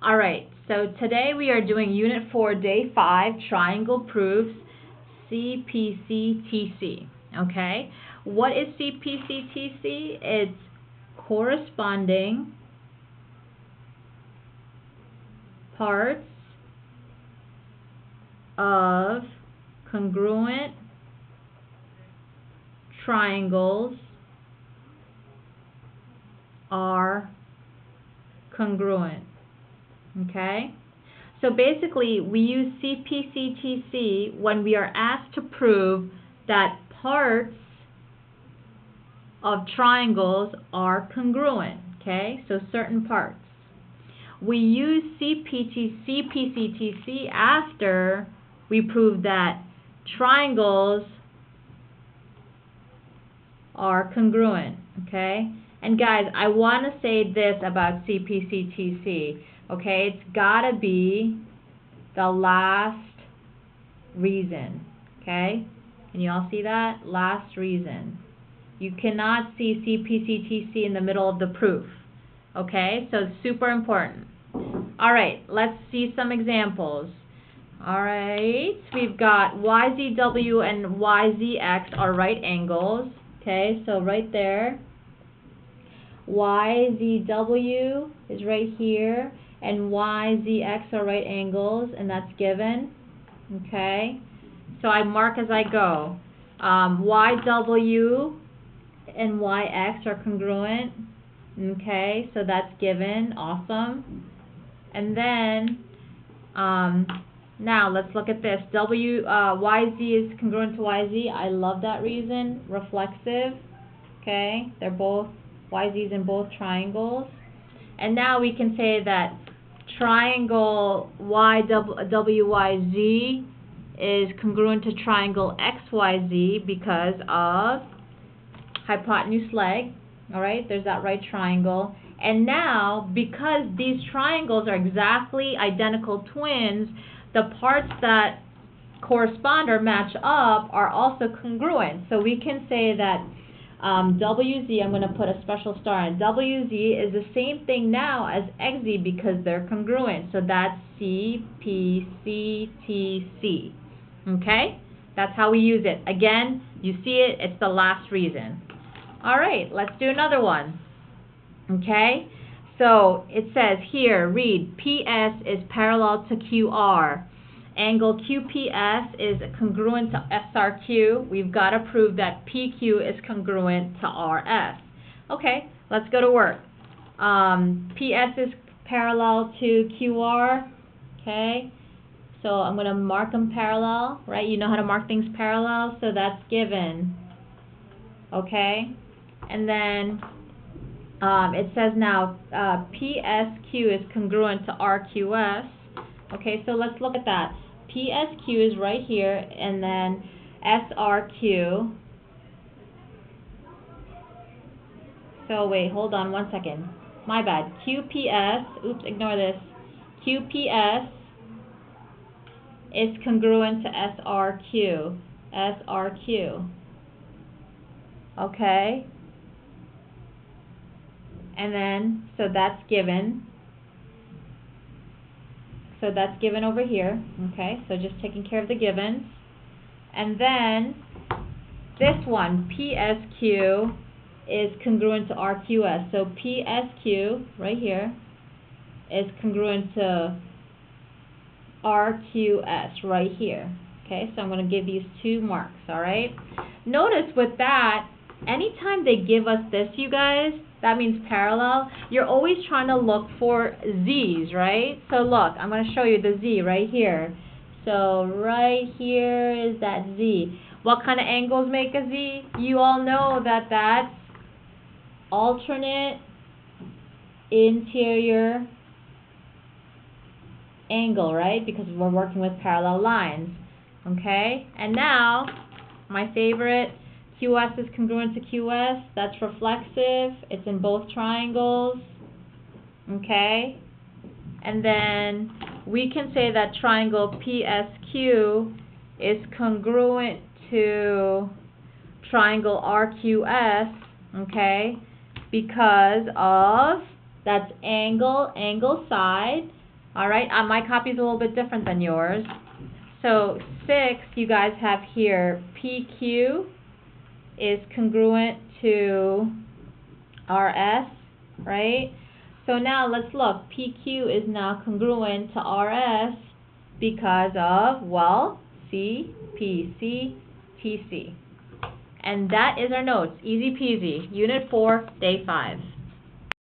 All right, so today we are doing Unit 4, Day 5, Triangle Proofs, CPCTC. Okay, what is CPCTC? It's corresponding parts of congruent triangles are congruent. Okay? So basically, we use CPCTC when we are asked to prove that parts of triangles are congruent. Okay? So certain parts. We use CPCTC after we prove that triangles are congruent. Okay? And guys, I want to say this about CPCTC. Okay, it's gotta be the last reason. Okay, can you all see that? Last reason. You cannot see CPCTC in the middle of the proof. Okay, so it's super important. All right, let's see some examples. All right, we've got YZW and YZX are right angles. Okay, so right there. YZW is right here, and YZX are right angles, and that's given. Okay, so I mark as I go. YW and YX are congruent. Okay, so that's given. Awesome. And then now let's look at this. YZ is congruent to YZ. I love that reason. Reflexive. Okay, they're both YZ's in both triangles. And now we can say that triangle YWYZ is congruent to triangle XYZ because of hypotenuse leg. Alright, there's that right triangle. And now, because these triangles are exactly identical twins, the parts that correspond or match up are also congruent. So we can say that WZ, I'm going to put a special star on. WZ is the same thing now as XZ because they're congruent. So that's CPCTC. Okay? That's how we use it. Again, you see it, it's the last reason. All right, let's do another one. Okay? So it says here, read, PS is parallel to QR. Angle QPS is congruent to SRQ. We've got to prove that PQ is congruent to RS. Okay, let's go to work. PS is parallel to QR. Okay, so I'm going to mark them parallel, right? You know how to mark things parallel, so that's given. Okay, and then it says now PSQ is congruent to RQS. Okay, so let's look at that. PSQ is right here, and then SRQ. So wait, hold on one second. My bad. QPS, oops, ignore this. QPS is congruent to SRQ. SRQ. Okay. And then, so that's given. So that's given over here. Okay, so just taking care of the givens. And then this one, PSQ, is congruent to RQS. So PSQ, right here, is congruent to RQS, right here. Okay, so I'm going to give these 2 marks, all right? Notice with that, anytime they give us this, you guys, that means parallel. You're always trying to look for Z's, right? So look, I'm going to show you the Z right here. So right here is that Z. What kind of angles make a Z? You all know that that's alternate interior angle, right? Because we're working with parallel lines. Okay? And now, my favorite, QS is congruent to QS. That's reflexive. It's in both triangles. Okay? And then we can say that triangle PSQ is congruent to triangle RQS, okay? Because of, that's angle, side, All right, my copy is a little bit different than yours. So 6, you guys have here, PQ is congruent to RS, right? So now let's look. PQ is now congruent to RS because of, well, CPC, TC. And that is our notes. Easy peasy. Unit 4, Day 5.